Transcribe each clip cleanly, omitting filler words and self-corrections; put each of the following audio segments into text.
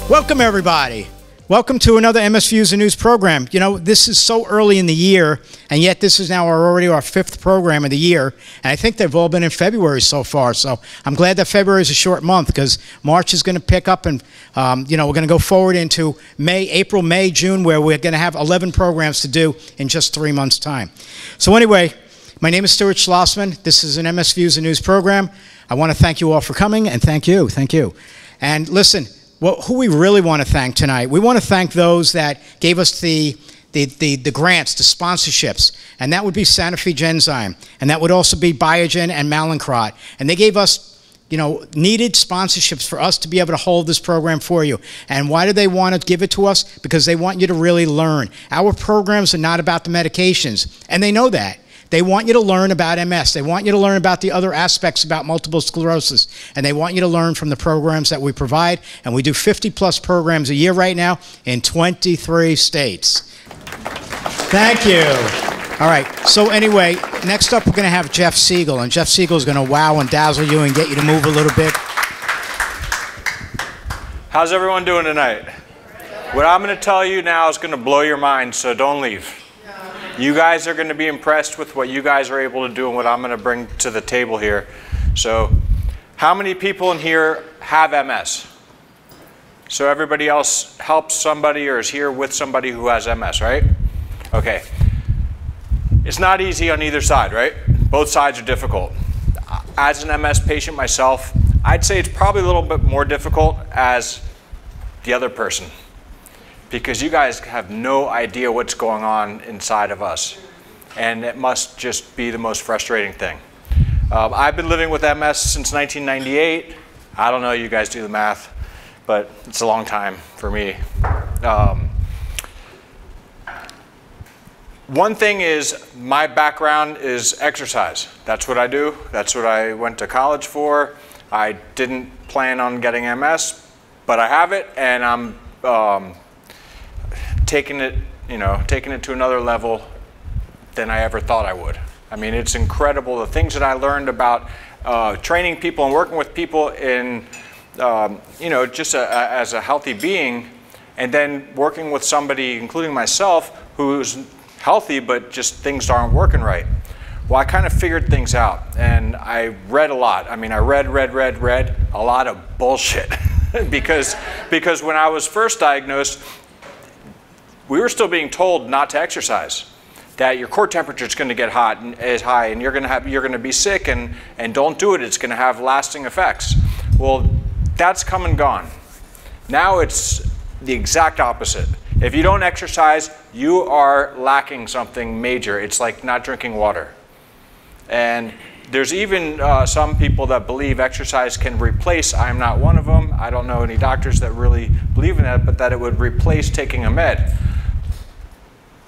Welcome, everybody. Welcome to another MS Views and News program. You know, this is so early in the year, and yet this is now already our 5th program of the year, and I think they've all been in February so far, so I'm glad that February is a short month because March is going to pick up, and you know, we're going to go forward into April, May, June, where we're going to have 11 programs to do in just 3 months' time. So anyway, my name is Stuart Schlossman. This is an MS Views and News program. I want to thank you all for coming, and thank you. And listen, who we really want to thank tonight, we want to thank those that gave us the grants, the sponsorships, and that would be Sanofi Genzyme, and that would also be Biogen and Mallinckrodt, and they gave us, you know, needed sponsorships for us to be able to hold this program for you. And why do they want to give it to us? Because they want you to really learn. Our programs are not about the medications, and they know that. They want you to learn about MS. They want you to learn about the other aspects about multiple sclerosis. And they want you to learn from the programs that we provide. And we do 50+ programs a year right now in 23 states. Thank you. All right. So anyway, next up we're going to have Jeff Segal. And Jeff Segal is going to wow and dazzle you and get you to move a little bit. How's everyone doing tonight? What I'm going to tell you now is going to blow your mind, so don't leave. You guys are going to be impressed with what you guys are able to do and what I'm going to bring to the table here. So, how many people in here have MS? So everybody else helps somebody or is here with somebody who has MS, right? Okay. It's not easy on either side, right? Both sides are difficult. As an MS patient myself, I'd say it's probably a little bit more difficult as the other person, because you guys have no idea what's going on inside of us. And it must just be the most frustrating thing. I've been living with MS since 1998. I don't know, you guys do the math, but it's a long time for me. One thing is, my background is exercise. That's what I do. That's what I went to college for. I didn't plan on getting MS, but I have it, and I'm taking it to another level than I ever thought I would. I mean, it's incredible the things that I learned about training people and working with people in, you know, just as a healthy being, and then working with somebody, including myself, who's healthy but just things aren't working right. Well, I kind of figured things out, and I read a lot. I mean, I read a lot of bullshit because when I was first diagnosed, we were still being told not to exercise, that your core temperature is going to get high, and you're going to be sick, and don't do it. It's going to have lasting effects. Well, that's come and gone. Now it's the exact opposite. If you don't exercise, you are lacking something major. It's like not drinking water. And there's even some people that believe exercise can replace. I'm not one of them. I don't know any doctors that really believe in that, but that it would replace taking a med.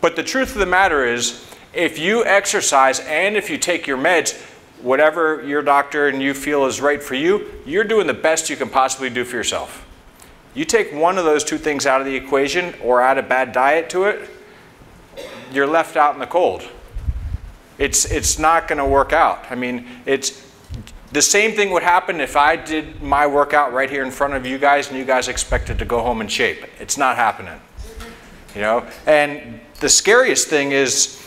But the truth of the matter is, if you exercise and if you take your meds, whatever your doctor and you feel is right for you, you're doing the best you can possibly do for yourself. You take one of those two things out of the equation or add a bad diet to it, you're left out in the cold. It's not going to work out. I mean, it's the same thing would happen if I did my workout right here in front of you guys and you guys expected to go home in shape. It's not happening. You know, and the scariest thing is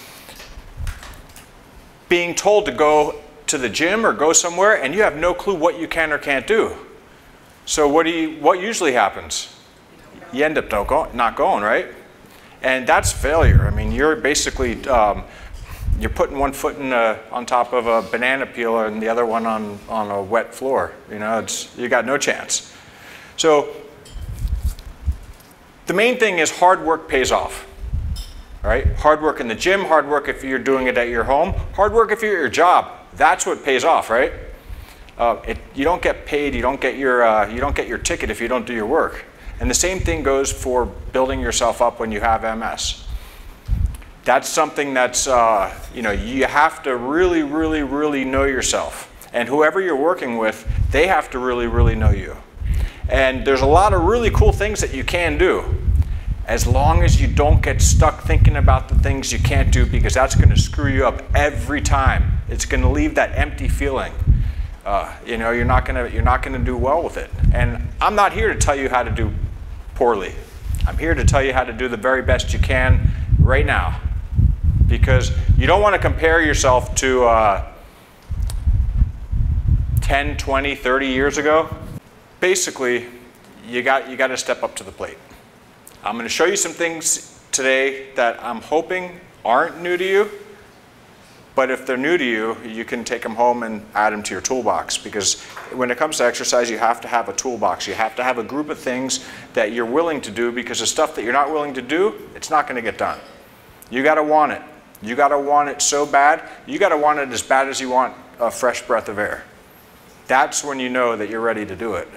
being told to go to the gym or go somewhere and you have no clue what you can or can't do. So what usually happens? You end up not going, right? And that's failure. I mean, you're basically you're putting one foot on top of a banana peel and the other one on a wet floor. You know, you got no chance. So the main thing is hard work pays off, right? Hard work in the gym, hard work if you're doing it at your home, hard work if you're at your job. That's what pays off, right? You don't get paid, you don't get your ticket if you don't do your work. And the same thing goes for building yourself up when you have MS. That's something that's, you know, you have to really, really, really know yourself. And whoever you're working with, they have to really, really know you. And there's a lot of really cool things that you can do, as long as you don't get stuck thinking about the things you can't do, because that's going to screw you up every time. It's going to leave that empty feeling. You know, you're not going to do well with it. And I'm not here to tell you how to do poorly. I'm here to tell you how to do the very best you can right now. Because you don't want to compare yourself to 10, 20, 30 years ago. Basically, you got to step up to the plate. I'm going to show you some things today that I'm hoping aren't new to you. But if they're new to you, you can take them home and add them to your toolbox. Because when it comes to exercise, you have to have a toolbox. You have to have a group of things that you're willing to do, because the stuff that you're not willing to do, it's not going to get done. You got to want it. You got to want it so bad. You got to want it as bad as you want a fresh breath of air. That's when you know that you're ready to do it.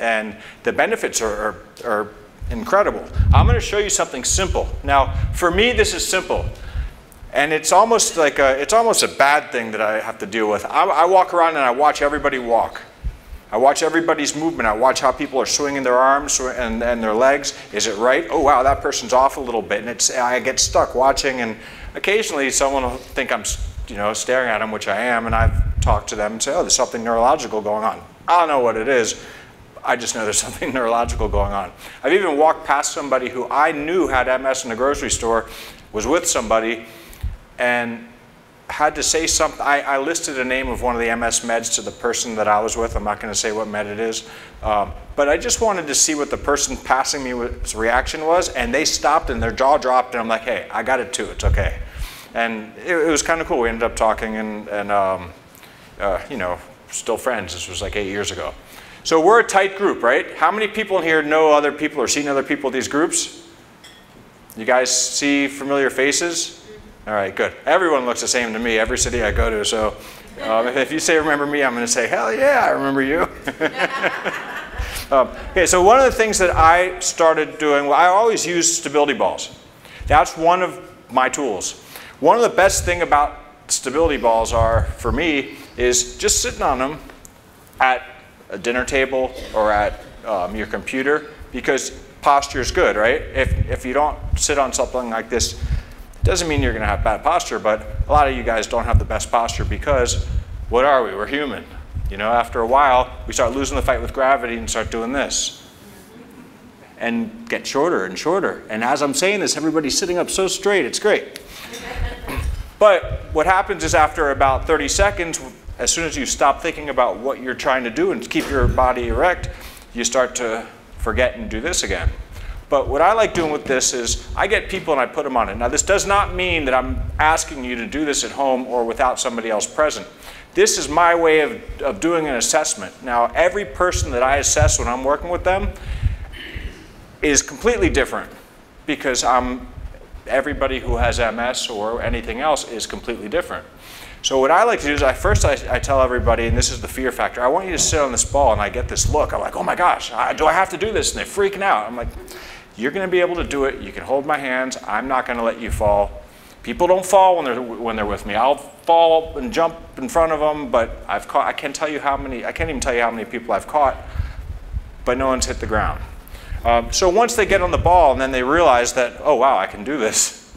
And the benefits are incredible. I'm going to show you something simple. Now, for me, this is simple. And it's almost like it's almost a bad thing that I have to deal with. I walk around and I watch everybody walk. I watch everybody's movement. I watch how people are swinging their arms and their legs. Is it right? Oh, wow, that person's off a little bit. And I get stuck watching, and occasionally someone will think I'm staring at them, which I am, and I've talked to them and say, oh, there's something neurological going on. I don't know what it is. I just know there's something neurological going on. I've even walked past somebody who I knew had MS in the grocery store, was with somebody, and had to say something. I listed a name of one of the MS meds to the person that I was with. I'm not going to say what med it is. But I just wanted to see what the person passing me's reaction was, and they stopped and their jaw dropped, and I'm like, hey, I got it too, it's okay. And it was kind of cool. We ended up talking and still friends. This was like 8 years ago. So we're a tight group, right? How many people in here know other people or seen other people in these groups? You guys see familiar faces? All right, good. Everyone looks the same to me, every city I go to. So if you say remember me, I'm going to say, hell yeah, I remember you. Okay, so one of the things that I started doing, well, I always use stability balls. That's one of my tools. One of the best things about stability balls are, for me, is just sitting on them at a dinner table or at your computer, because posture is good, right? If you don't sit on something like this, it doesn't mean you're going to have bad posture, but a lot of you guys don't have the best posture because what are we? We're human. You know, after a while, we start losing the fight with gravity and start doing this. And get shorter and shorter. And as I'm saying this, everybody's sitting up so straight, it's great. But what happens is after about 30 seconds, as soon as you stop thinking about what you're trying to do and keep your body erect, you start to forget and do this again. But what I like doing with this is I get people and I put them on it. Now this does not mean that I'm asking you to do this at home or without somebody else present. This is my way of doing an assessment. Now every person that I assess when I'm working with them is completely different, because everybody who has MS or anything else is completely different. So what I like to do is first I tell everybody, and this is the fear factor, I want you to sit on this ball, and I get this look. I'm like, oh my gosh, do I have to do this? And they're freaking out. I'm like, you're going to be able to do it. You can hold my hands. I'm not going to let you fall. People don't fall when they're with me. I'll fall and jump in front of them, but I can't even tell you how many people I've caught, but no one's hit the ground. So once they get on the ball and then they realize that, oh wow, I can do this,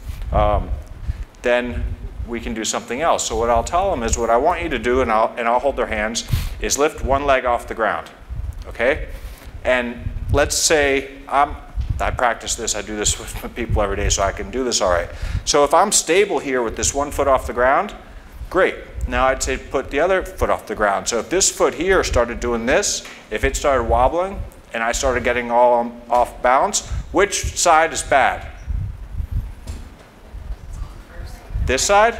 then we can do something else. So what I'll tell them is, what I want you to do, and I'll hold their hands, is lift one leg off the ground, okay? And let's say I practice this, I do this with people every day, so I can do this all right. So if I'm stable here with this one foot off the ground, great. Now I'd say put the other foot off the ground. So if this foot here started doing this, if it started wobbling, and I started getting all off balance, which side is bad? This side?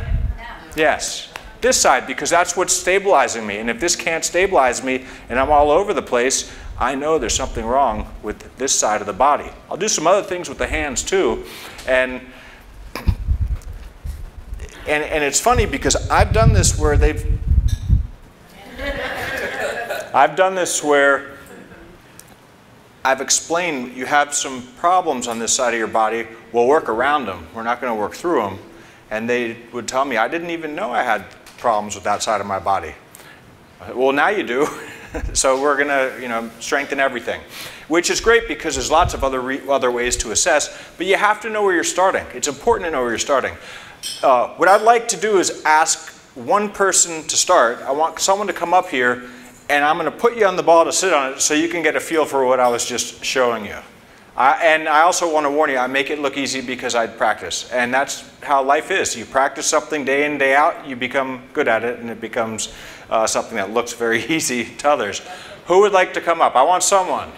Yes. This side, because that's what's stabilizing me. And if this can't stabilize me and I'm all over the place, I know there's something wrong with this side of the body. I'll do some other things with the hands too. And it's funny because I've done this where I've explained you have some problems on this side of your body, we'll work around them. We're not going to work through them. And they would tell me, I didn't even know I had problems with that side of my body. Well, now you do. So we're going to strengthen everything, which is great because there's lots of other ways to assess, but you have to know where you're starting. It's important to know where you're starting. What I'd like to do is ask one person to start. I want someone to come up here, and I'm going to put you on the ball to sit on it so you can get a feel for what I was just showing you. And I also want to warn you, I make it look easy because I practice. And that's how life is. You practice something day in, day out, you become good at it, and it becomes something that looks very easy to others. Who would like to come up? I want someone.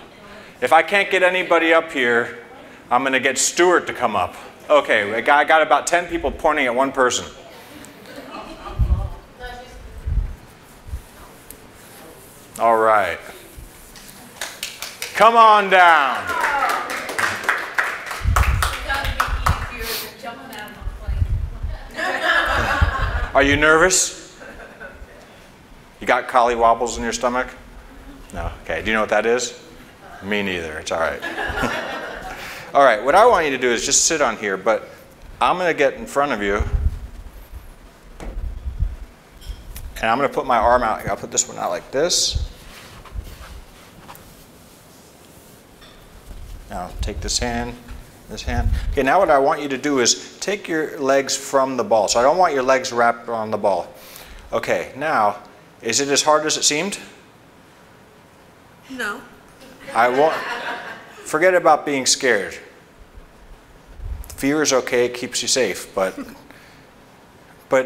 If I can't get anybody up here, I'm going to get Stuart to come up. Okay, I got about 10 people pointing at one person. All right. Come on down. Are you nervous? You got collie wobbles in your stomach? No? Okay, do you know what that is? Me neither, it's all right. All right, what I want you to do is just sit on here, but I'm going to get in front of you. And I'm going to put my arm out. I'll put this one out like this. Now take this hand, this hand. Okay, now what I want you to do is take your legs from the ball. So I don't want your legs wrapped around the ball. Okay, now, is it as hard as it seemed? No. Forget about being scared. Fear is okay, it keeps you safe, but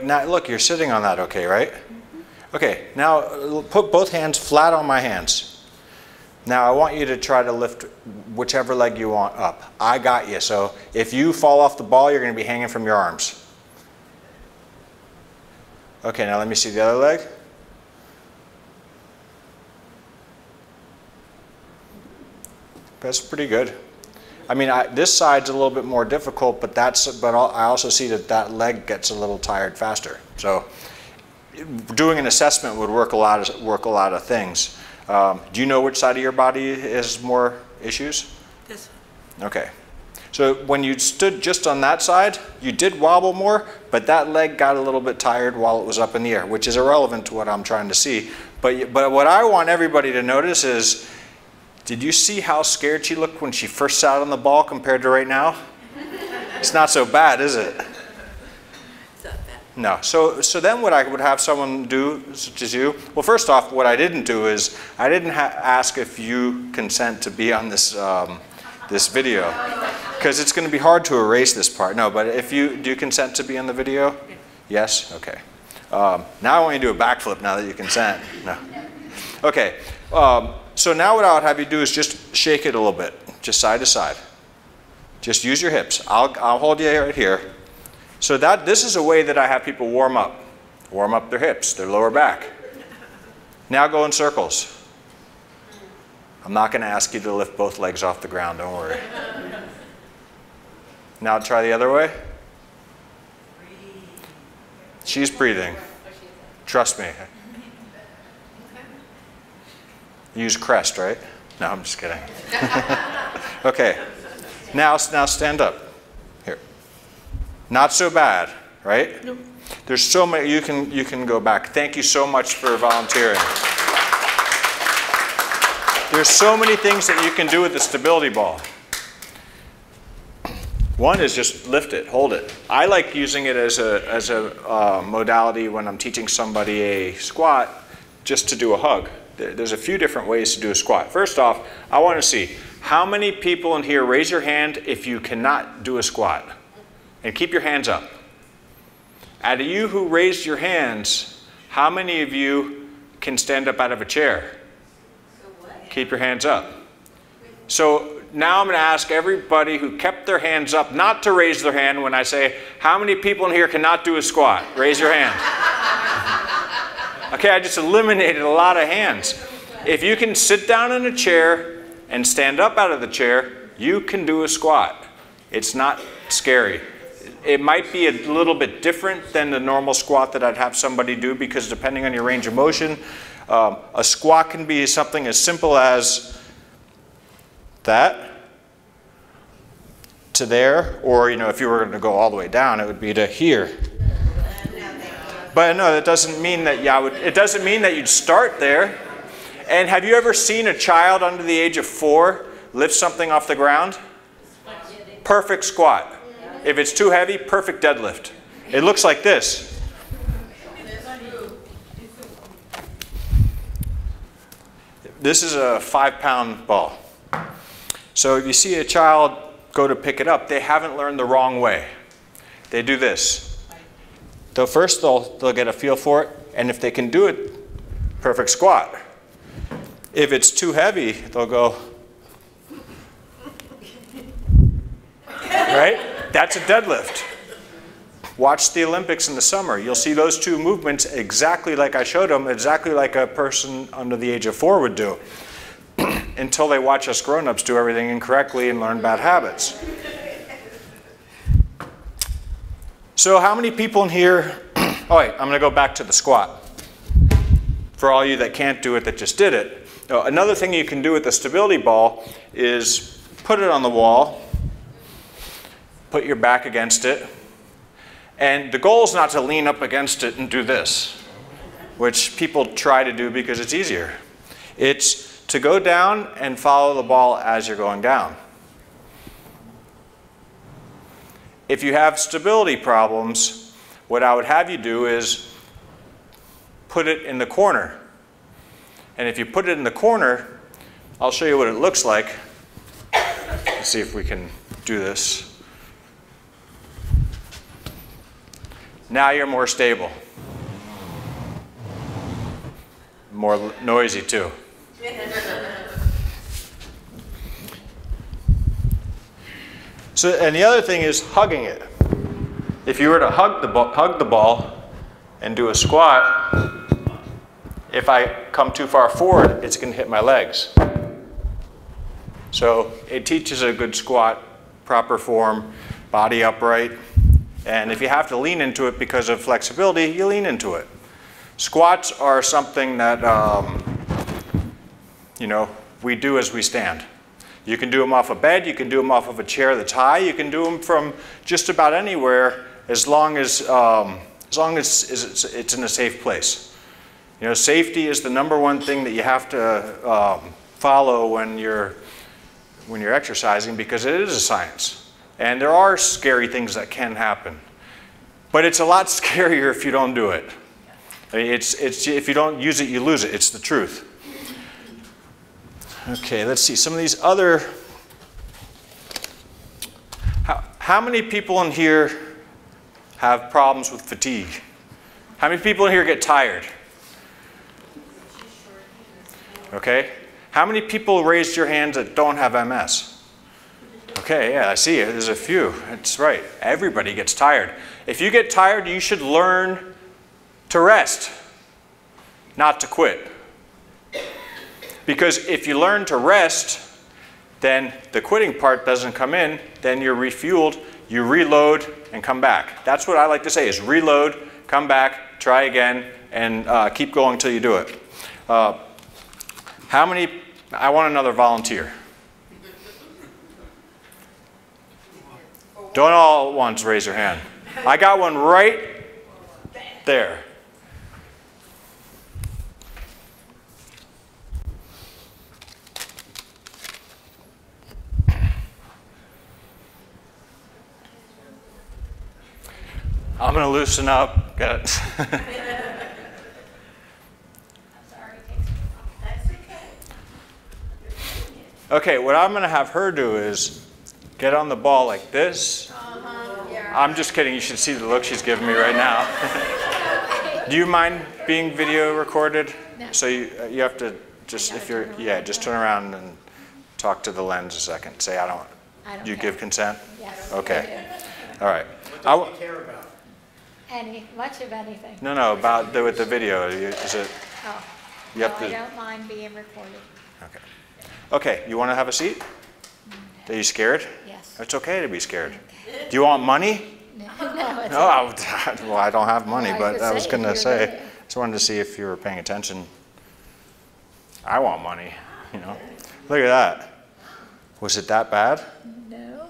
now look, you're sitting on that okay, right? Okay, now put both hands flat on my hands. Now I want you to try to lift whichever leg you want up. I got you, so if you fall off the ball, you're going to be hanging from your arms. Okay, now let me see the other leg. That's pretty good. I mean, this side's a little bit more difficult, but I also see that leg gets a little tired faster. So doing an assessment would work a lot of things. Do you know which side of your body has more issues? This one. Okay. So when you stood just on that side, you did wobble more, but that leg got a little bit tired while it was up in the air, which is irrelevant to what I'm trying to see. But what I want everybody to notice is, did you see how scared she looked when she first sat on the ball compared to right now? It's not so bad, is it? It's not bad. No. So then what I would have someone do, such as you, well, first off, what I didn't do is I didn't ask if you consent to be on this this video, because it's going to be hard to erase this part. No, but do you consent to be on the video? Yeah. Yes? Okay. Now I want you to do a backflip now that you consent. No. Okay. So now what I would have you do is just shake it a little bit, just side to side. Just use your hips. I'll hold you right here. So this is a way that I have people warm up their hips, their lower back. Now go in circles. I'm not going to ask you to lift both legs off the ground, don't worry. Now try the other way. She's breathing. Trust me. Use crest, right? No, I'm just kidding. Okay. Now stand up. Here. Not so bad, right? Nope. There's so many. You can go back. Thank you so much for volunteering. There's so many things that you can do with the stability ball. One is just lift it, hold it. I like using it as a modality when I'm teaching somebody a squat, just to do a hug. There's a few different ways to do a squat. First off, I want to see how many people in here raise your hand if you cannot do a squat. And keep your hands up. Out of you who raised your hands, how many of you can stand up out of a chair? Keep your hands up. So now I'm going to ask everybody who kept their hands up not to raise their hand when I say, how many people in here cannot do a squat? Raise your hand. Okay, I just eliminated a lot of hands. If you can sit down in a chair and stand up out of the chair, you can do a squat. It's not scary. It might be a little bit different than the normal squat that I'd have somebody do, because depending on your range of motion, a squat can be something as simple as that to there, or if you were going to go all the way down, it would be to here. But no, that doesn't mean that it doesn't mean that you'd start there. And have you ever seen a child under the age of 4 lift something off the ground? Perfect squat. If it's too heavy, perfect deadlift. It looks like this. This is a 5-pound ball. So if you see a child go to pick it up, they haven't learned the wrong way. They do this. First they'll get a feel for it, and if they can do it, perfect squat. If it's too heavy, they'll go, right? That's a deadlift. Watch the Olympics in the summer. You'll see those two movements exactly like I showed them, exactly like a person under the age of 4 would do, until they watch us grown-ups do everything incorrectly and learn bad habits. So how many people in here, oh wait, I'm going to go back to the squat. For all you that can't do it, that just did it. Another thing you can do with the stability ball is put it on the wall, put your back against it, and the goal is not to lean up against it and do this, which people try to do because it's easier. It's to go down and follow the ball as you're going down. If you have stability problems, what I would have you do is put it in the corner. And if you put it in the corner, I'll show you what it looks like. Let's see if we can do this. Now you're more stable. More noisy too. So, and the other thing is hugging it. If you were to hug the ball and do a squat, if I come too far forward, it's going to hit my legs. So it teaches a good squat, proper form, body upright. And if you have to lean into it because of flexibility, you lean into it. Squats are something that, you know, we do as we stand. You can do them off a bed, you can do them off of a chair that's high, you can do them from just about anywhere as long as it's in a safe place. You know, safety is the #1 thing that you have to follow when you're exercising, because it is a science. And there are scary things that can happen. But it's a lot scarier if you don't do it. I mean, if you don't use it, you lose it. It's the truth. Okay, let's see. Some of these other... How many people in here have problems with fatigue? How many people in here get tired? Okay. How many people raised your hands that don't have MS? Okay, yeah, I see it. There's a few. That's right. Everybody gets tired. If you get tired, you should learn to rest, not to quit. Because if you learn to rest, then the quitting part doesn't come in. Then you're refueled, you reload, and come back. That's what I like to say, is reload, come back, try again, and keep going until you do it. How many? I want another volunteer. Don't all at once raise your hand. I got one right there. I'm going to loosen up. Got it. Okay, what I'm going to have her do is get on the ball like this. I'm just kidding. You should see the look she's giving me right now. Do you mind being video recorded? No. So you have to just, if you're, yeah, just turn around and talk to the lens a second. Say, I don't do you care. give consent? Yes. Okay. All right. What do you care about? Much of anything. No, about with the video. Is it? Oh. You have No, to. I don't mind being recorded. Okay. Okay. You want to have a seat? Are you scared? Yes. It's okay to be scared. Do you want money? No, it's No, well, I don't have money, Well, I but was I was gonna going to say, say, you're just wanted to see if you were paying attention. I want money, you know. Look at that. Was it that bad? No.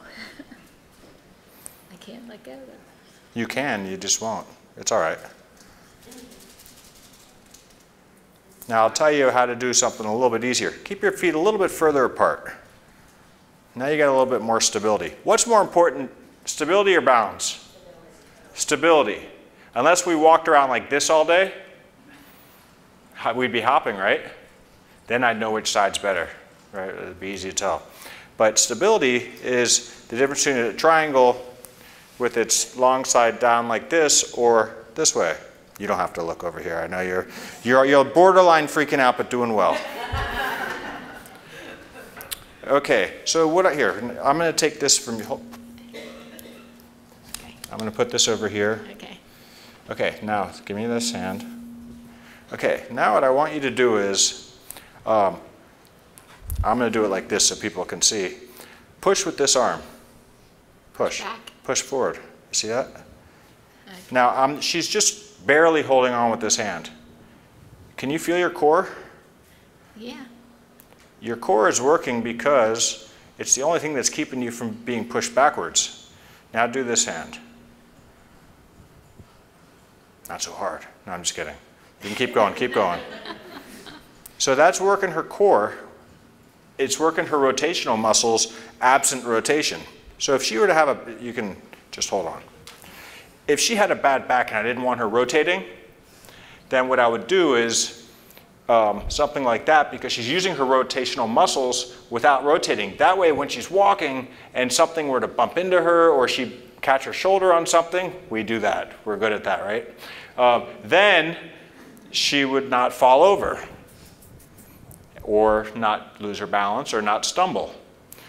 I can't let go of it. You can, you just won't. It's all right. Now I'll tell you how to do something a little bit easier. Keep your feet a little bit further apart. Now you got a little bit more stability. What's more important, stability or balance? Stability. Unless we walked around like this all day, we'd be hopping, right? Then I'd know which side's better, right? It'd be easy to tell. But stability is the difference between a triangle with its long side down like this or this way. You don't have to look over here. I know you're borderline freaking out, but doing well. Okay, so here, I'm going to take this from you. I'm going to put this over here. Okay. Okay, now give me this hand. Okay, now what I want you to do is, I'm going to do it like this so people can see. Push with this arm. Push. Back. Push forward. You see that? Okay. Now, she's just barely holding on with this hand. Can you feel your core? Yeah. Your core is working because it's the only thing that's keeping you from being pushed backwards. Now do this hand. Not so hard. No, I'm just kidding. You can keep going, keep going. So that's working her core. It's working her rotational muscles absent rotation. So if she were to have you can just hold on. If she had a bad back and I didn't want her rotating, then what I would do is something like that, because she's using her rotational muscles without rotating. That way, when she's walking and something were to bump into her or she catch her shoulder on something, we do that. We're good at that, right? Then she would not fall over or not lose her balance or not stumble.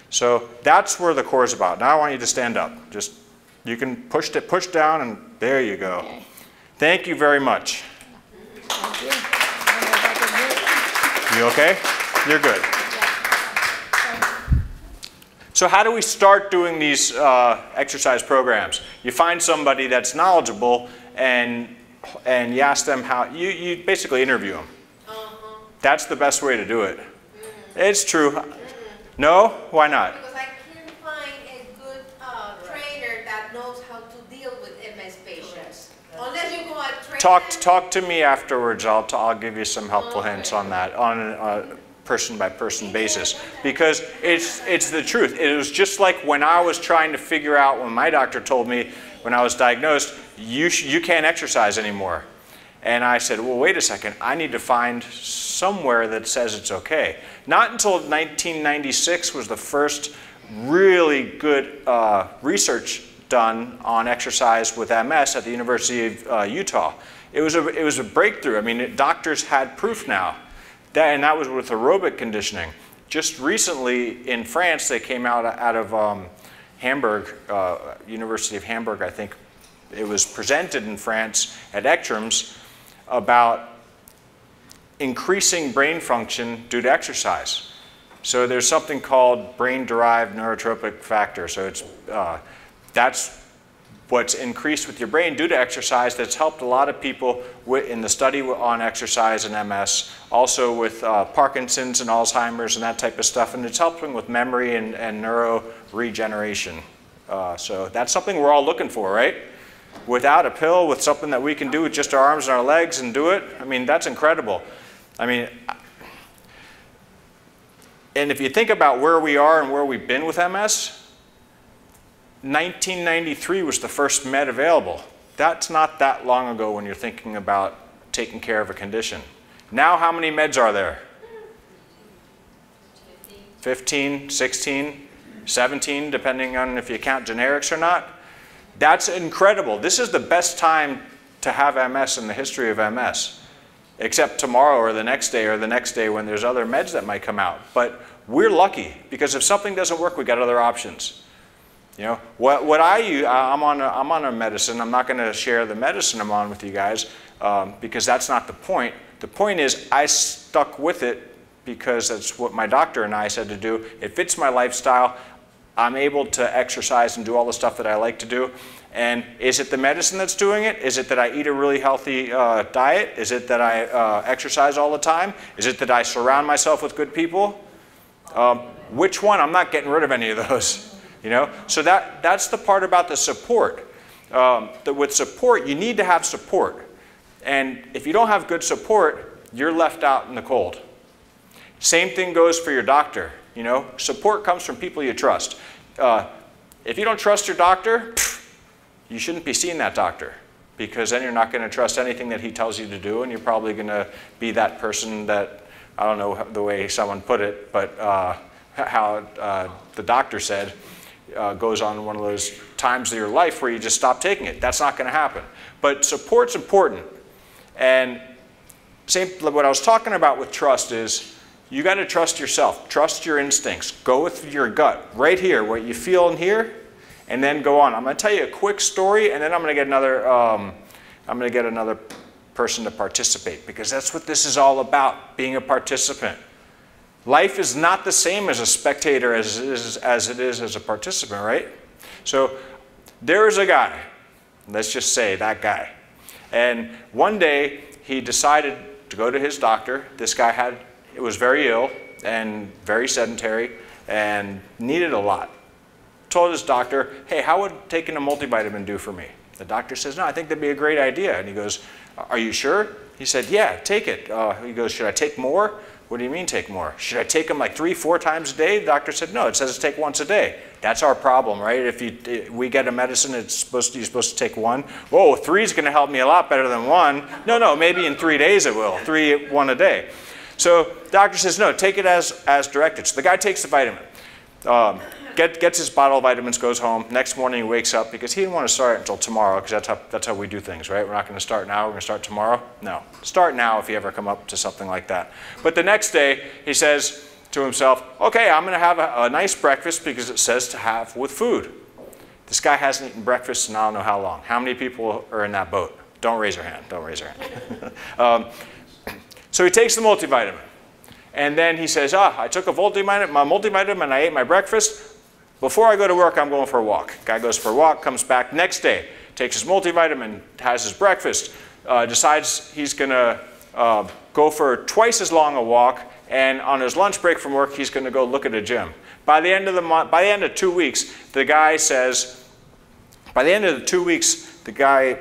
So that's where the core is about. Now I want you to stand up. Just, you can push down and there you go. Okay. Thank you very much. Thank you. I don't know if I can do it. You okay? You're good. Yeah. So how do we start doing these exercise programs? You find somebody that's knowledgeable and you ask them how, you basically interview them. That's the best way to do it. It's true. No? Why not? Because I can't find a good trainer that knows how to deal with MS patients. Unless you go and train Talk to me afterwards. I'll give you some helpful hints on that on a person-by-person basis, because it's the truth. It was just like when I was trying to figure out, when my doctor told me when I was diagnosed, you can't exercise anymore. And I said, well, wait a second, I need to find somewhere that says it's okay. Not until 1996 was the first really good research done on exercise with MS at the University of Utah. It was a breakthrough. I mean, doctors had proof now. And that was with aerobic conditioning. Just recently in France, they came out of Hamburg, University of Hamburg, I think. It was presented in France at ECTRIMS about increasing brain function due to exercise. So there's something called brain-derived neurotropic factor. So that's what's increased with your brain due to exercise. That's helped a lot of people in the study on exercise and MS, also with Parkinson's and Alzheimer's and that type of stuff. And it's helping with memory and neuro regeneration. So that's something we're all looking for, right? Without a pill, with something that we can do with just our arms and our legs and do it, I mean, that's incredible. I mean, and if you think about where we are and where we've been with MS, 1993 was the first med available. That's not that long ago when you're thinking about taking care of a condition. Now, how many meds are there? 15, 16, 17, depending on if you count generics or not. That's incredible. This is the best time to have MS in the history of MS, except tomorrow or the next day when there's other meds that might come out. But we're lucky, because if something doesn't work, we got other options. You know, what I use, I'm on a medicine. I'm not going to share the medicine I'm on with you guys because that's not the point. The point is I stuck with it because that's what my doctor and I said to do. It fits my lifestyle. I'm able to exercise and do all the stuff that I like to do. And is it the medicine that's doing it? Is it that I eat a really healthy diet? Is it that I exercise all the time? Is it that I surround myself with good people? Which one? I'm not getting rid of any of those. You know? So that's the part about the support. That with support, you need to have support. And if you don't have good support, you're left out in the cold. Same thing goes for your doctor. You know, support comes from people you trust. If you don't trust your doctor, you shouldn't be seeing that doctor, because then you're not going to trust anything that he tells you to do, and you're probably going to be that person that, I don't know the way someone put it, but how the doctor said, goes on one of those times of your life where you just stop taking it. That's not going to happen. But support's important. And what I was talking about with trust is you got to trust yourself. Trust your instincts. Go with your gut. Right here, what you feel in here, and then go on. I'm going to tell you a quick story, and then I'm going to get another person to participate, because that's what this is all about, being a participant. Life is not the same as a spectator as it is as a participant, right? So there is a guy, let's just say that guy, and one day he decided to go to his doctor. This guy was very ill and very sedentary and needed a lot. Told his doctor, hey, how would taking a multivitamin do for me? The doctor says, no, I think that'd be a great idea. And he goes, are you sure? He said, yeah, take it. He goes, should I take more? What do you mean take more? Should I take them like 3-4 times a day? The doctor said, no, it says take once a day. That's our problem, right? If we get a medicine, you're supposed to take one. Whoa, 3 is going to help me a lot better than 1. No, maybe in 3 days it will. 1 a day. So the doctor says, no, take it as directed. So the guy takes the vitamin, gets his bottle of vitamins, goes home. Next morning he wakes up, because he didn't want to start until tomorrow, because that's how we do things, right? We're not going to start now, we're going to start tomorrow. No, start now if you ever come up to something like that. But the next day he says to himself, okay, I'm going to have a nice breakfast, because it says to have with food. This guy hasn't eaten breakfast in I don't know how long. How many people are in that boat? Don't raise your hand. Don't raise your hand. So he takes the multivitamin. And then he says, I took my multivitamin, and I ate my breakfast. Before I go to work, I'm going for a walk. Guy goes for a walk, comes back next day, takes his multivitamin, has his breakfast, decides he's going to go for twice as long a walk, and on his lunch break from work, he's going to go look at a gym. By the end of the month, by the end of 2 weeks, the guy says, by the end of the 2 weeks, the guy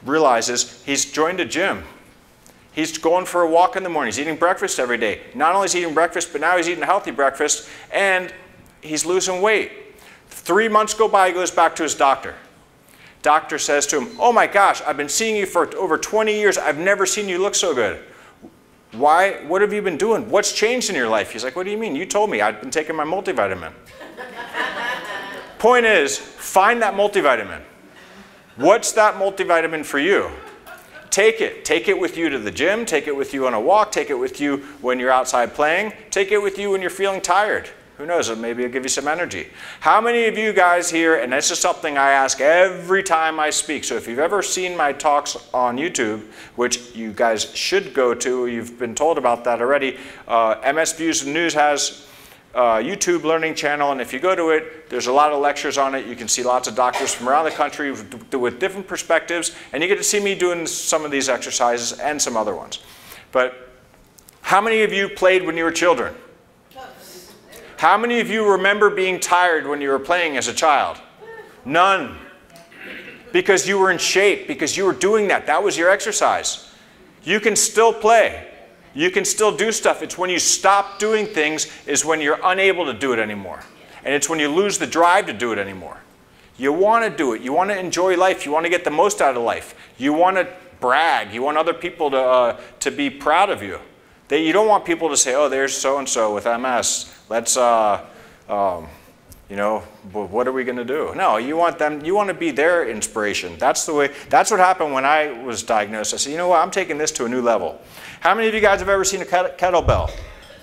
realizes he's joined a gym. He's going for a walk in the morning. He's eating breakfast every day. Not only is he eating breakfast, but now he's eating a healthy breakfast, and he's losing weight. 3 months go by, he goes back to his doctor. Doctor says to him, oh my gosh, I've been seeing you for over 20 years. I've never seen you look so good. Why? What have you been doing? What's changed in your life? He's like, what do you mean? You told me I'd been taking my multivitamin. Point is, find that multivitamin. What's that multivitamin for you? Take it. Take it with you to the gym. Take it with you on a walk. Take it with you when you're outside playing. Take it with you when you're feeling tired. Who knows, maybe it'll give you some energy. How many of you guys here, and this is something I ask every time I speak, so if you've ever seen my talks on YouTube, which you guys should go to, you've been told about that already, MS Views and News has a YouTube learning channel, and if you go to it, there's a lot of lectures on it. You can see lots of doctors from around the country with different perspectives, and you get to see me doing some of these exercises and some other ones. But how many of you played when you were children? How many of you remember being tired when you were playing as a child? None. Because you were in shape, because you were doing that. That was your exercise. You can still play. You can still do stuff. It's when you stop doing things is when you're unable to do it anymore. And it's when you lose the drive to do it anymore. You want to do it. You want to enjoy life. You want to get the most out of life. You want to brag. You want other people to be proud of you. You don't want people to say, oh, there's so-and-so with MS. Let's, you know, what are we going to do? No, you want to be their inspiration. That's the way, that's what happened when I was diagnosed. I said, you know what, I'm taking this to a new level. How many of you guys have ever seen a kettlebell?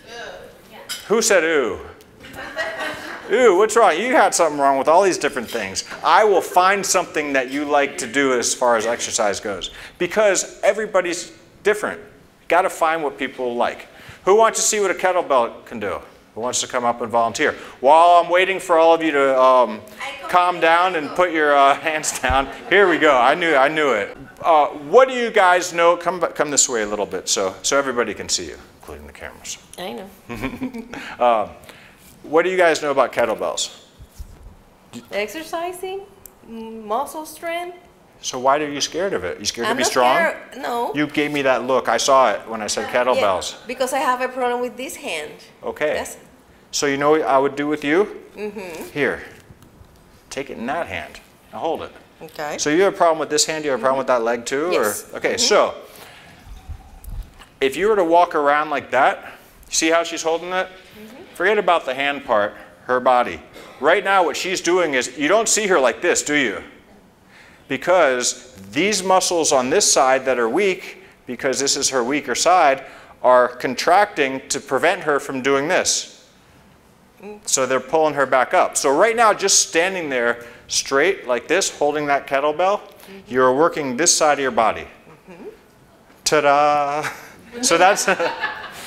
Yeah. Who said ooh? Ooh, what's wrong? You got something wrong with all these different things. I will find something that you like to do as far as exercise goes. Because everybody's different. Got to find what people like. Who wants to see what a kettlebell can do? Who wants to come up and volunteer? While I'm waiting for all of you to calm down and put your hands down, here we go. I knew it. What do you guys know? Come this way a little bit so everybody can see you, including the cameras. I know. What do you guys know about kettlebells? Exercising, muscle strength. So why are you scared of it? You scared to I'm be not strong? scared, no. You gave me that look. I saw it when I said kettlebells. Yeah, because I have a problem with this hand. Okay. Yes. So you know what I would do with you? Mm-hmm. Here. Take it in that hand. Now hold it. Okay. So you have a problem with this hand? You have a problem with that leg too? Yes. Or? Okay, so if you were to walk around like that, See how she's holding it? Forget about the hand part, her body. Right now what she's doing is, you don't see her like this, do you? Because these muscles on this side that are weak, because this is her weaker side, are contracting to prevent her from doing this. So they're pulling her back up. So right now, just standing there straight like this, holding that kettlebell, you're working this side of your body. Ta-da! So that's...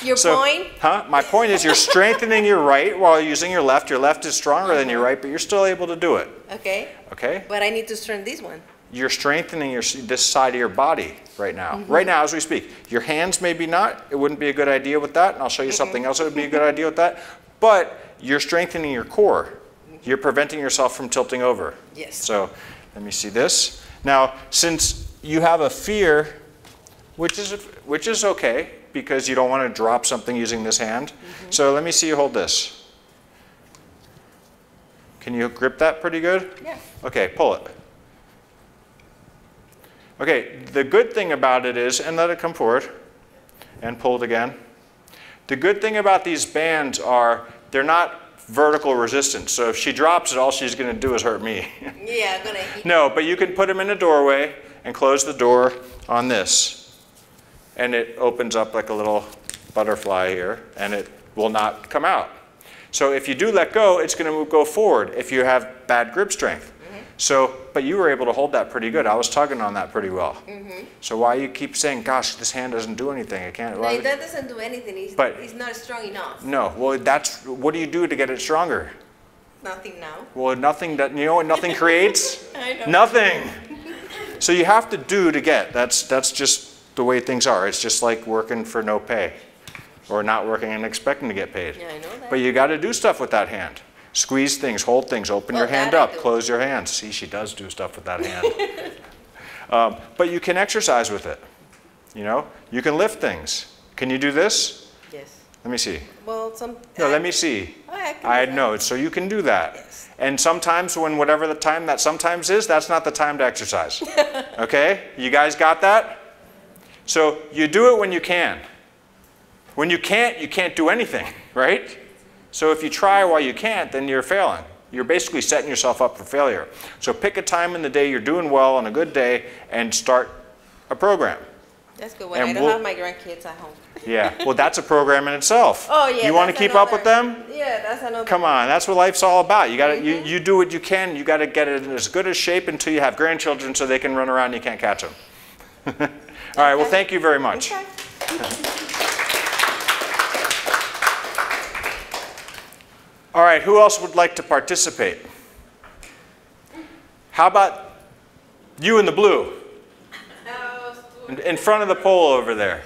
Your point? Huh? My point is you're strengthening your right while using your left. Your left is stronger than your right, but you're still able to do it. Okay. Okay? But I need to strengthen this one. You're strengthening this side of your body right now. Right now as we speak. Your hands maybe not. It wouldn't be a good idea with that. And I'll show you something else that would be a good idea with that. But you're strengthening your core. You're preventing yourself from tilting over. Yes. So let me see this. Now, since you have a fear, which is okay, because you don't want to drop something using this hand. So let me see you hold this. Can you grip that pretty good? Yeah. Okay, pull it. Okay, the good thing about it is, and let it come forward, and pull it again. The good thing about these bands are, they're not vertical resistance. So if she drops it, all she's going to do is hurt me. Yeah, I'm gonna. No, but you can put them in a doorway and close the door on this. And it opens up like a little butterfly here, and it will not come out. So if you do let go, it's going to go forward if you have bad grip strength. So, but you were able to hold that pretty good. I was tugging on that pretty well. So why you keep saying, gosh, this hand doesn't do anything, I can't. No, that doesn't do anything. It's not strong enough. No, well, what do you do to get it stronger? Nothing now. Well, nothing, you know what nothing creates? I know. Nothing. So you have to do to get. That's just the way things are. It's just like working for no pay or not working and expecting to get paid. Yeah, I know that. But you got to do stuff with that hand. Squeeze things, hold things, open your hand up, close your hands. See, she does do stuff with that hand. But you can exercise with it. You know, you can lift things. Can you do this? Yes. Let me see. Well, No, let me see. I know, so you can do that. Yes. And sometimes when whatever the time that sometimes is, that's not the time to exercise. Okay? You guys got that? So you do it when you can. When you can't do anything, right? So if you try while you can't, then you're failing. You're basically setting yourself up for failure. So pick a time in the day you're doing well on a good day and start a program. That's good. When I don't have my grandkids at home. Yeah, well, that's a program in itself. Oh, yeah. You want to keep up with them? Yeah, that's another. Come on, that's what life's all about. You got to you do what you can. You got to get it in as good a shape until you have grandchildren so they can run around and you can't catch them. All right, well, thank you very much. Okay. All right, who else would like to participate? How about you in the blue? In front of the pole over there.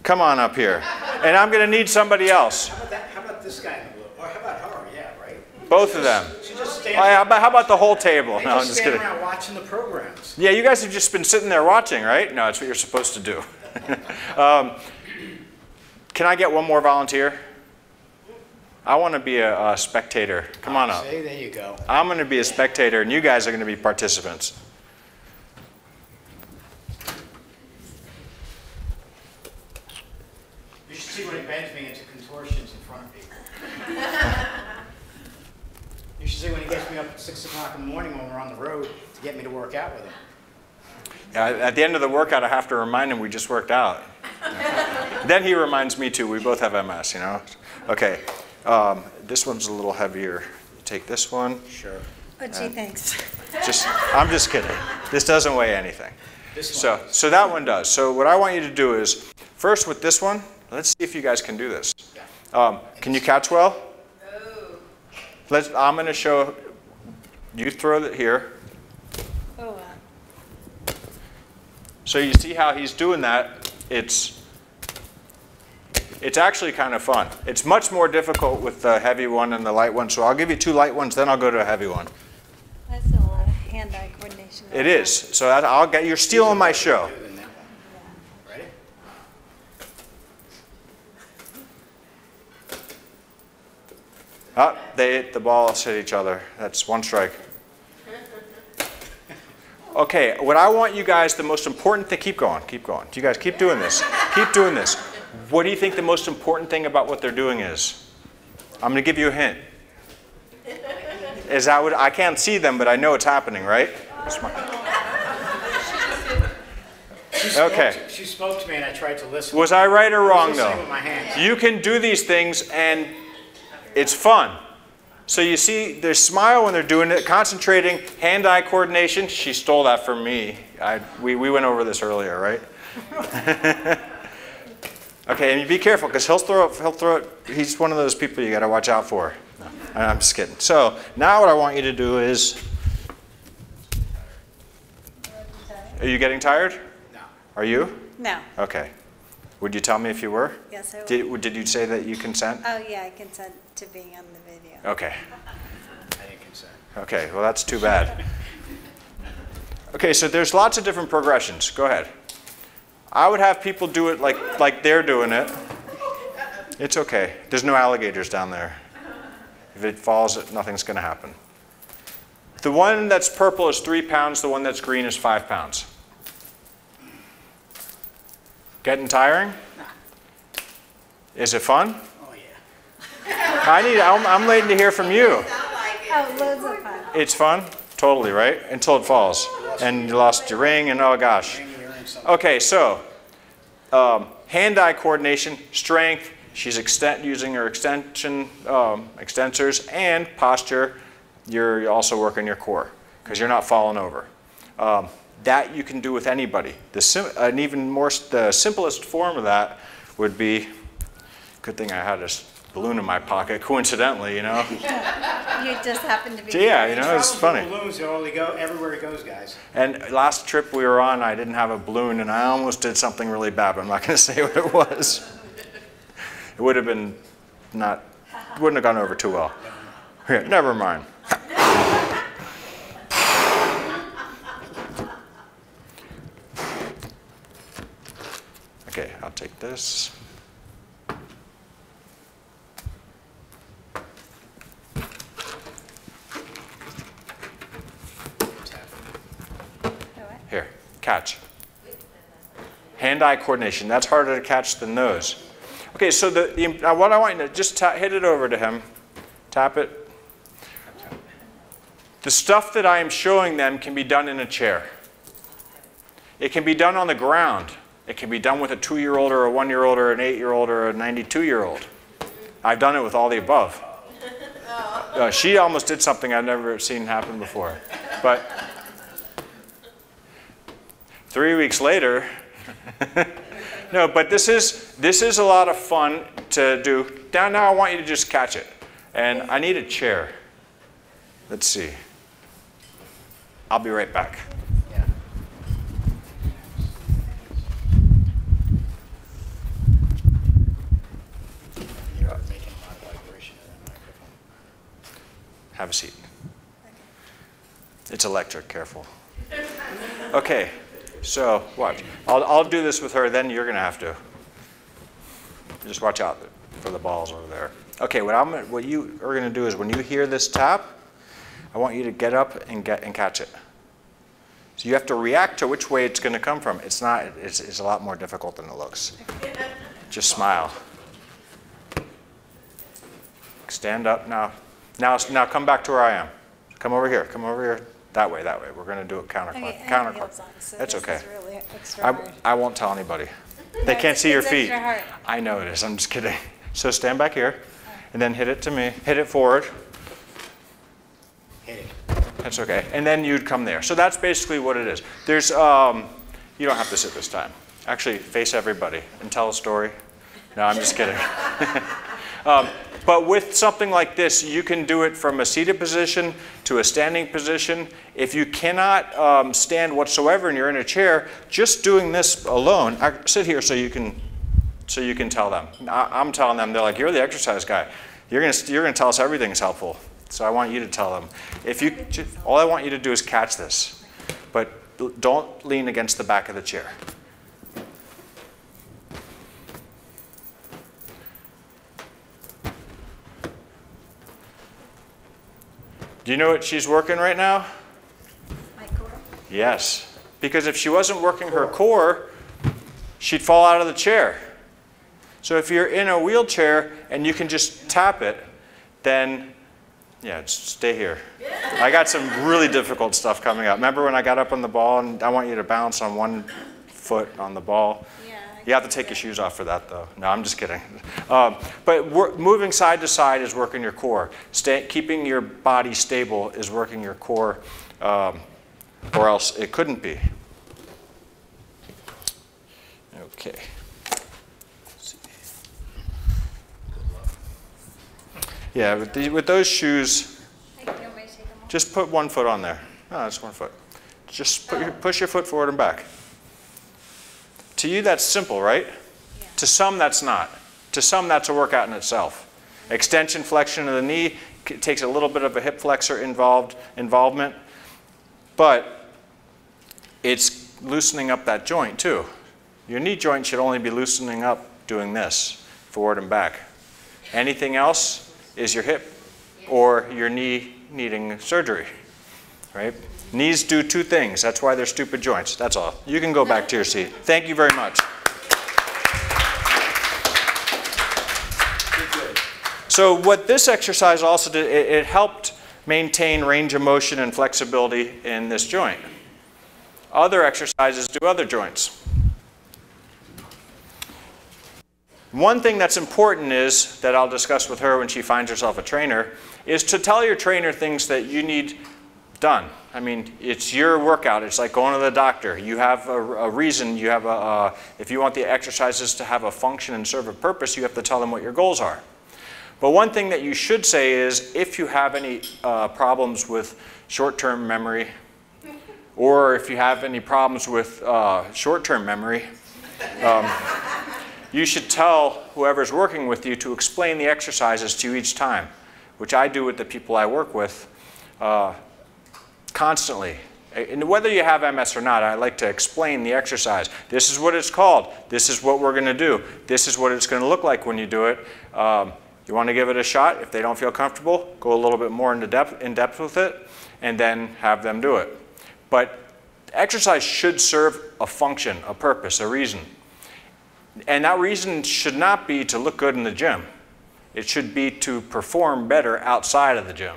Come on up here. And I'm going to need somebody else. How about this guy in the blue? Or how about her? Yeah, right? Both of them. She just stands. Oh, yeah, how about the whole table? They No, I'm just just stand kidding. around watching the programs. Yeah, you guys have just been sitting there watching, right? No, it's what you're supposed to do. Can I get one more volunteer? I want to be a spectator. Come on up. See, there you go. I'm going to be a spectator, and you guys are going to be participants. You should see when he bends me into contortions in front of people. You should see when he gets me up at 6 o'clock in the morning when we're on the road to get me to work out with him. Yeah, at the end of the workout, I have to remind him we just worked out. Then he reminds me too. We both have MS, you know. Okay, this one's a little heavier. Take this one. Sure. Oh, gee, thanks. I'm just kidding. This doesn't weigh anything. So that one does. So what I want you to do is, first with this one, let's see if you guys can do this. Can you catch well? I'm going to show, you throw it here. Oh, wow. So you see how he's doing that. It's actually kind of fun. It's much more difficult with the heavy one and the light one. So I'll give you 2 light ones, then I'll go to a heavy one. That's a lot of hand-eye coordination. It is. So I'll get, you're stealing my show. Ready? Oh, they hit the balls hit each other. That's 1 strike. Okay, what I want you guys, the most important thing, keep going. You guys keep doing this. Keep doing this. What do you think the most important thing about what they're doing is? I'm going to give you a hint. Is that what, I can't see them, but I know it's happening, right? Okay. She spoke to me and I tried to listen. Was I right or wrong, though? With my hands. You can do these things and it's fun. So you see, they smile when they're doing it, concentrating, hand-eye coordination. She stole that from me. We went over this earlier, right? Okay, and be careful because he'll throw it. He's one of those people you got to watch out for. No, I'm just kidding. So now what I want you to do is, are you getting tired? No. Are you? No. Okay. Would you tell me if you were? Yes, I will. Did you say that you consent? Oh, yeah, I consent to being on the video. Okay. I didn't consent. Okay, well that's too bad. Okay, so there's lots of different progressions. Go ahead. I would have people do it like they're doing it. It's okay. There's no alligators down there. If it falls, nothing's going to happen. The one that's purple is 3 pounds. The one that's green is 5 pounds. Getting tiring? Is it fun? Oh, yeah. I'm waiting to hear from you. Oh, loads of fun. It's fun? Totally, right? Until it falls. And you lost your ring and oh gosh. Okay, so hand-eye coordination, strength, she's using her extensors, and posture, you're also working your core because you're not falling over. That you can do with anybody. The simplest form of that would be, good thing I had this balloon in my pocket, coincidentally, you know. You just happen to be. Yeah, you know, it's funny. Balloons, they only go everywhere it goes, guys. And last trip we were on, I didn't have a balloon, and I almost did something really bad, but I'm not going to say what it was. It would have been wouldn't have gone over too well. Here, never mind. Okay, I'll take this. Here, catch. Hand-eye coordination, that's harder to catch than those. Okay, so what I want you to just hit it over to him, tap it. The stuff that I am showing them can be done in a chair. It can be done on the ground. It can be done with a 2-year-old or a 1-year-old or an 8-year-old or a 92-year-old. I've done it with all the above. She almost did something I've never seen happen before. But 3 weeks later, no, but this is a lot of fun to do. Now I want you to just catch it. And I need a chair. Let's see. I'll be right back. Yeah. You're making a lot of vibration in that microphone. Have a seat. It's electric, careful. Okay. So watch. I'll do this with her, then you're going to have to. Just watch out for the balls over there. Okay, what you are going to do is when you hear this tap, I want you to get up and catch it. So you have to react to which way it's going to come from. It's a lot more difficult than it looks. Just smile. Stand up now. Now come back to where I am. Come over here. Come over here. That way. We're going to do it counterclockwise. So that's okay. Really extra hard. I won't tell anybody. They can't see your feet. I know it is. I'm just kidding. So stand back here, and then hit it to me. Hit it forward. Hit it. That's okay. And then you'd come there. So that's basically what it is. There's you don't have to sit this time. Actually, face everybody and tell a story. No, I'm just kidding. But with something like this, you can do it from a seated position to a standing position. If you cannot stand whatsoever and you're in a chair, just doing this alone, sit here so you can tell them. I'm telling them, they're like, you're the exercise guy. You're gonna tell us everything's helpful. So I want you to tell them. All I want you to do is catch this, but don't lean against the back of the chair. Do you know what she's working right now? My core? Yes. Because if she wasn't working her core, she'd fall out of the chair. So if you're in a wheelchair and you can just tap it, then yeah, just stay here. I got some really difficult stuff coming up. Remember when I got up on the ball and I want you to bounce on one foot on the ball? Yeah. You have to take your shoes off for that though. No, I'm just kidding. But moving side to side is working your core. Keeping your body stable is working your core, or else it couldn't be. Okay. Yeah, with those shoes, just put one foot on there. No, that's 1 foot. Just push your foot forward and back. To you, that's simple, right? Yeah. To some, that's not. To some, that's a workout in itself. Extension, flexion of the knee takes a little bit of a hip flexor involvement, but it's loosening up that joint too. Your knee joint should only be loosening up doing this, forward and back. Anything else is your hip or your knee needing surgery, right? Knees do two things. That's why they're stupid joints. That's all. You can go back to your seat. Thank you very much. So what this exercise also did, it helped maintain range of motion and flexibility in this joint. Other exercises do other joints. One thing that's important is, that I'll discuss with her when she finds herself a trainer, is to tell your trainer things that you need done. I mean, it's your workout. It's like going to the doctor. You have a reason. You have if you want the exercises to have a function and serve a purpose, you have to tell them what your goals are. But one thing that you should say is, if you have any problems with short-term memory, or if you have any problems with short-term memory, you should tell whoever's working with you to explain the exercises to you each time, which I do with the people I work with constantly. And whether you have MS or not, I like to explain the exercise. This is what it's called. This is what we're going to do. This is what it's going to look like when you do it. You want to give it a shot. If they don't feel comfortable, go a little bit more in depth with it, and then have them do it. But exercise should serve a function, a purpose, a reason. And that reason should not be to look good in the gym. It should be to perform better outside of the gym.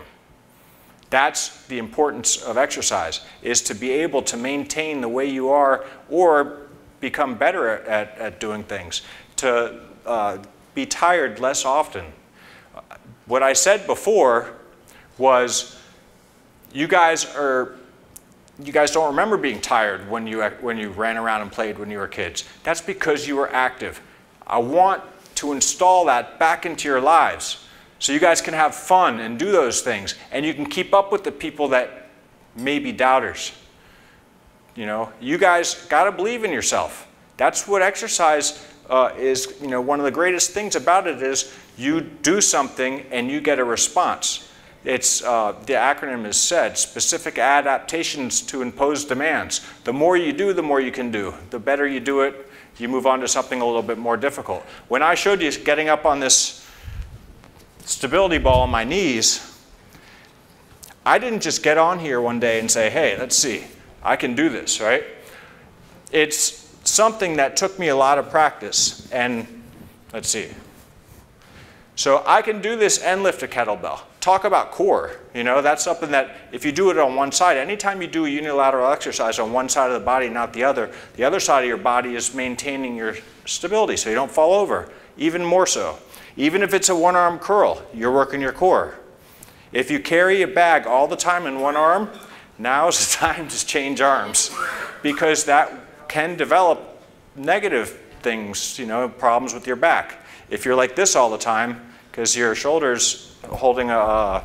That's the importance of exercise, is to be able to maintain the way you are or become better at doing things, to be tired less often. What I said before was, you guys don't remember being tired when you ran around and played when you were kids. That's because you were active. I want to install that back into your lives so you guys can have fun and do those things, and you can keep up with the people that may be doubters. You know, you guys got to believe in yourself. That's what exercise is. You know, one of the greatest things about it is you do something and you get a response. It's, the acronym is SAID, specific adaptations to imposed demands. The more you do, the more you can do. The better you do it, you move on to something a little bit more difficult. When I showed you getting up on this stability ball on my knees, I didn't just get on here one day and say, hey, let's see, I can do this, right? It's something that took me a lot of practice, and let's see. So I can do this and lift a kettlebell. Talk about core, you know, that's something that if you do it on one side, anytime you do a unilateral exercise on one side of the body, not the other side of your body is maintaining your stability so you don't fall over, even more so. Even if it's a one-arm curl, you're working your core. If you carry a bag all the time in one arm, now's the time to change arms, because that can develop negative things, you know, problems with your back. If you're like this all the time, because your shoulder's holding a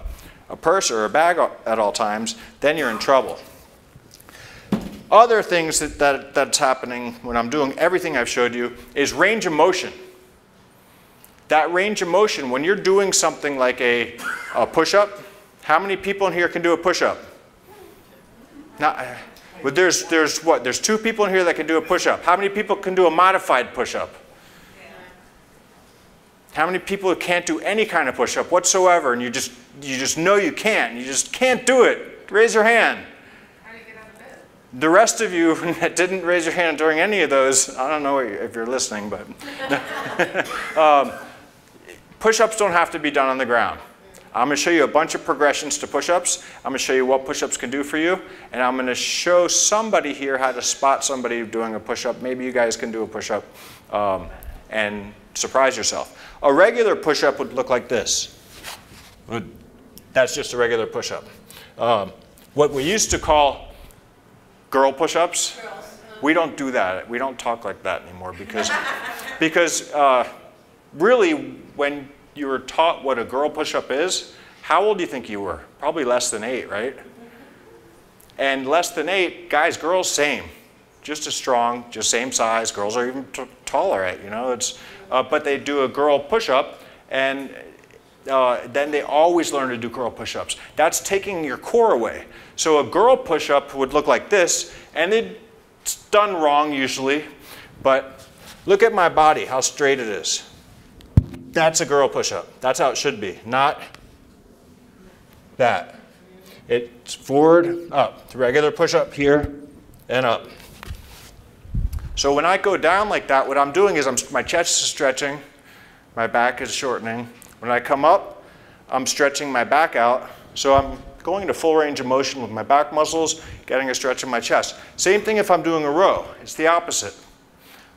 purse or a bag at all times, then you're in trouble. Other things that's happening when I'm doing everything I've showed you is range of motion. That range of motion, when you're doing something like a push-up, how many people in here can do a push-up? But there's what? There's 2 people in here that can do a push-up. How many people can do a modified push-up? How many people can't do any kind of push-up whatsoever, and you just know you can't. You just can't do it. Raise your hand. How do you get out of bed? The rest of you that didn't raise your hand during any of those, I don't know if you're listening, but push-ups don't have to be done on the ground. I'm going to show you a bunch of progressions to push-ups. I'm going to show you what push-ups can do for you, and I'm going to show somebody here how to spot somebody doing a push-up. Maybe you guys can do a push-up and surprise yourself. A regular push-up would look like this. That's just a regular push-up. What we used to call girl push-ups, we don't do that. We don't talk like that anymore because really when you were taught what a girl push-up is, how old do you think you were? Probably less than 8, right? And less than 8, guys, girls, same. Just as strong, just same size. Girls are even taller, right? You know, but they do a girl push-up, and then they always learn to do girl push-ups. That's taking your core away. So a girl push-up would look like this, and it's done wrong usually, but look at my body, how straight it is. That's a girl push-up. That's how it should be, not that. It's forward, up. The regular push-up here and up. So when I go down like that, what I'm doing is my chest is stretching, my back is shortening. When I come up, I'm stretching my back out, so I'm going into full range of motion with my back muscles, getting a stretch in my chest. Same thing if I'm doing a row. It's the opposite.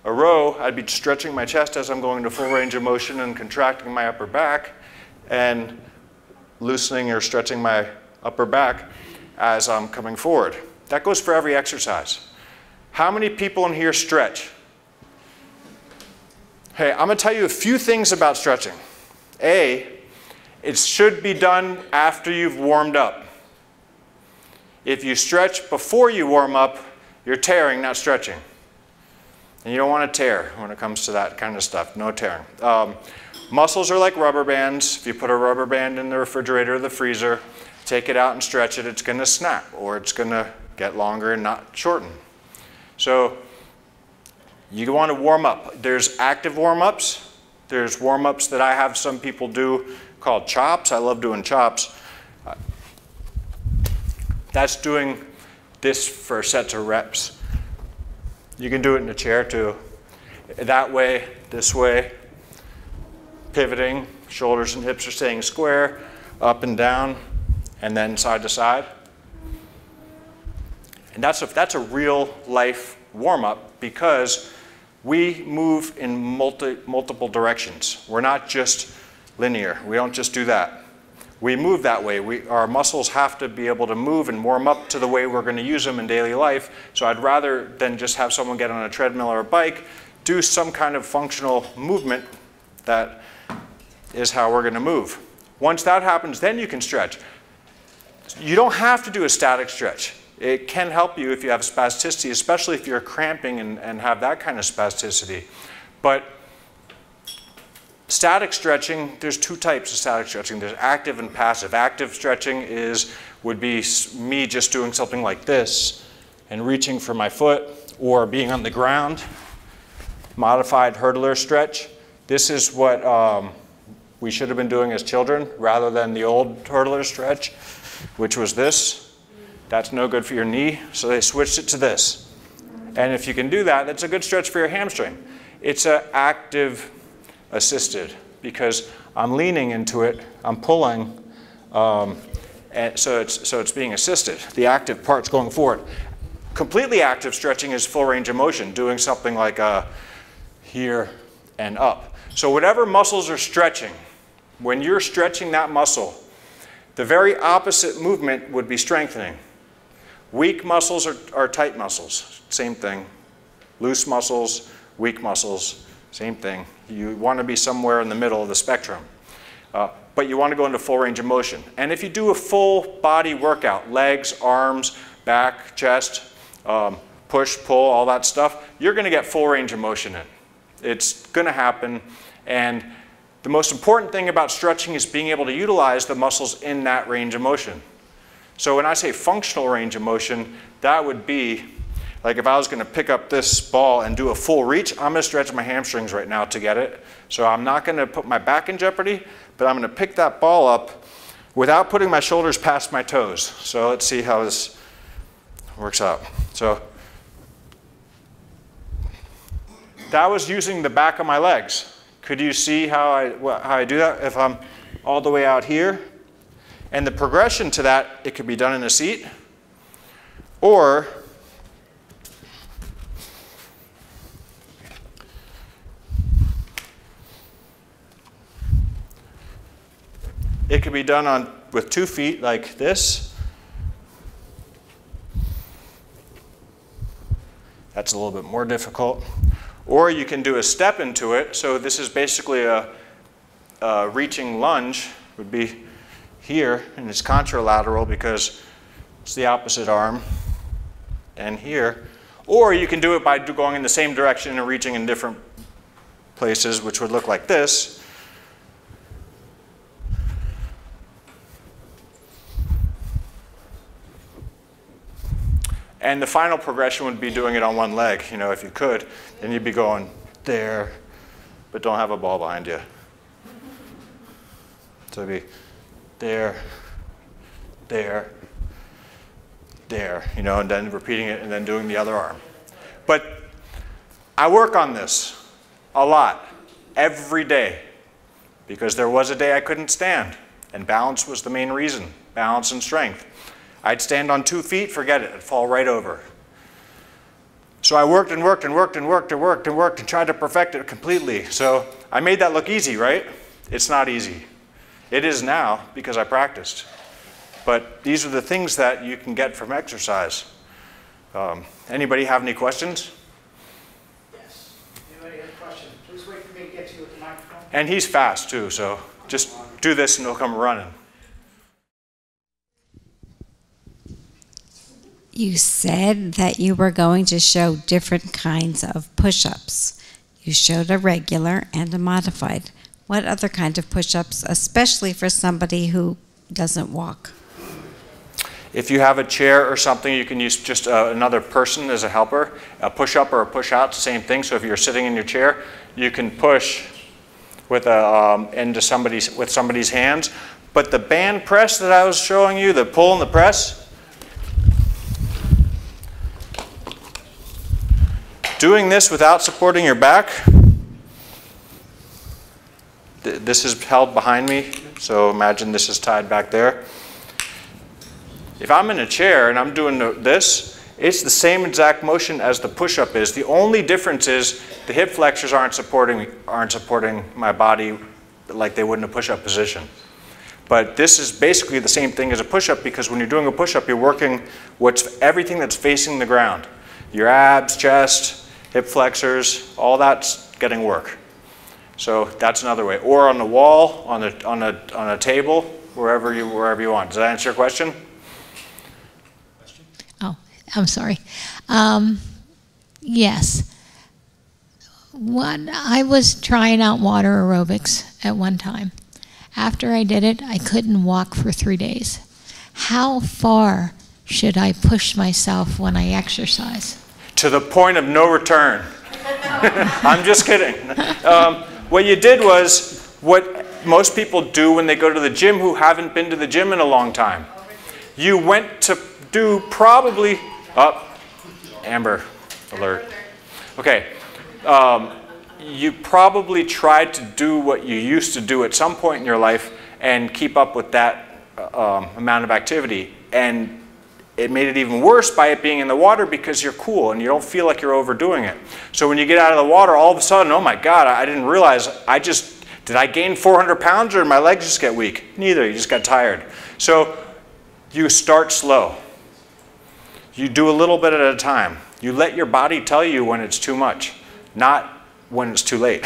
A row, I'd be stretching my chest as I'm going into full range of motion and contracting my upper back and loosening or stretching my upper back as I'm coming forward. That goes for every exercise. How many people in here stretch? Hey, I'm going to tell you a few things about stretching. A, it should be done after you've warmed up. If you stretch before you warm up, you're tearing, not stretching. And you don't want to tear when it comes to that kind of stuff. No tearing. Muscles are like rubber bands. If you put a rubber band in the refrigerator or the freezer, take it out and stretch it, it's going to snap, or it's going to get longer and not shorten. So you want to warm up. There's active warm-ups. There's warm-ups that I have some people do called chops. I love doing chops. That's doing this for sets of reps. You can do it in a chair too. That way, this way, pivoting, shoulders and hips are staying square, up and down, and then side to side. And that's a real life warm-up because we move in multiple directions. We're not just linear. We don't just do that. We move that way. Our muscles have to be able to move and warm up to the way we're going to use them in daily life. So I'd rather than just have someone get on a treadmill or a bike, do some kind of functional movement that is how we're going to move. Once that happens, then you can stretch. You don't have to do a static stretch. It can help you if you have spasticity, especially if you're cramping and have that kind of spasticity. But static stretching, there's two types of static stretching. There's active and passive. Active stretching would be me just doing something like this and reaching for my foot or being on the ground. Modified hurdler stretch. This is what we should have been doing as children rather than the old hurdler stretch, which was this. That's no good for your knee, so they switched it to this. And if you can do that, that's a good stretch for your hamstring. It's an active assisted because I'm leaning into it, I'm pulling, and so it's being assisted. The active part's going forward. Completely active stretching is full range of motion, doing something like here and up. So whatever muscles are stretching, when you're stretching that muscle, the very opposite movement would be strengthening. Weak muscles are tight muscles, same thing. Loose muscles, weak muscles, same thing. You want to be somewhere in the middle of the spectrum. But you want to go into full range of motion. And if you do a full body workout, legs, arms, back, chest, push, pull, all that stuff, you're going to get full range of motion in. It's going to happen. And the most important thing about stretching is being able to utilize the muscles in that range of motion. So when I say functional range of motion, that would be like if I was going to pick up this ball and do a full reach, I'm going to stretch my hamstrings right now to get it. So I'm not going to put my back in jeopardy, but I'm going to pick that ball up without putting my shoulders past my toes. So let's see how this works out. So that was using the back of my legs. Could you see how I do that? If I'm all the way out here, and the progression to that, it could be done in a seat, or it could be done with 2 feet like this. That's a little bit more difficult. Or you can do a step into it. So this is basically a reaching lunge, would be here, and it's contralateral because it's the opposite arm, and here. Or you can do it by going in the same direction and reaching in different places, which would look like this. And the final progression would be doing it on one leg, you know, if you could. Then you'd be going there, but don't have a ball behind you. So it'd be there, there, there, you know, and then repeating it and then doing the other arm. But I work on this a lot, every day, because there was a day I couldn't stand, and balance was the main reason, balance and strength. I'd stand on 2 feet, forget it, I'd fall right over. So I worked and worked and worked and worked and worked and worked and tried to perfect it completely. So I made that look easy, right? It's not easy. It is now because I practiced. But these are the things that you can get from exercise. Anybody have any questions? Yes. Anybody have a question? Please wait for me to get you with the microphone. And he's fast too, so just do this and he'll come running. You said that you were going to show different kinds of push-ups. You showed a regular and a modified. What other kind of push-ups, especially for somebody who doesn't walk? If you have a chair or something, you can use just another person as a helper. A push-up or a push-out, same thing. So if you're sitting in your chair, you can push with into somebody's hands. But the band press that I was showing you, the pull and the press, doing this without supporting your back, this is held behind me, so imagine this is tied back there. If I'm in a chair and I'm doing this, it's the same exact motion as the push-up is. The only difference is the hip flexors aren't supporting my body like they would in a push-up position. But this is basically the same thing as a push-up, because when you're doing a push-up, you're working everything that's facing the ground. Your abs, chest, hip flexors, all that's getting work. So that's another way. Or on the wall, on a table, wherever you want. Does that answer your question? Oh, I'm sorry. Yes. I was trying out water aerobics at one time. After I did it, I couldn't walk for 3 days. How far should I push myself when I exercise? To the point of no return. I'm just kidding. What you did was what most people do when they go to the gym who haven't been to the gym in a long time. You went to do probably, Amber alert. Okay. You probably tried to do what you used to do at some point in your life and keep up with that amount of activity. And it made it even worse by it being in the water, because you're cool and you don't feel like you're overdoing it. So when you get out of the water, all of a sudden, oh my God, I didn't realize, did I gain 400 pounds or did my legs just get weak? Neither, you just got tired. So you start slow. You do a little bit at a time. You let your body tell you when it's too much, not when it's too late,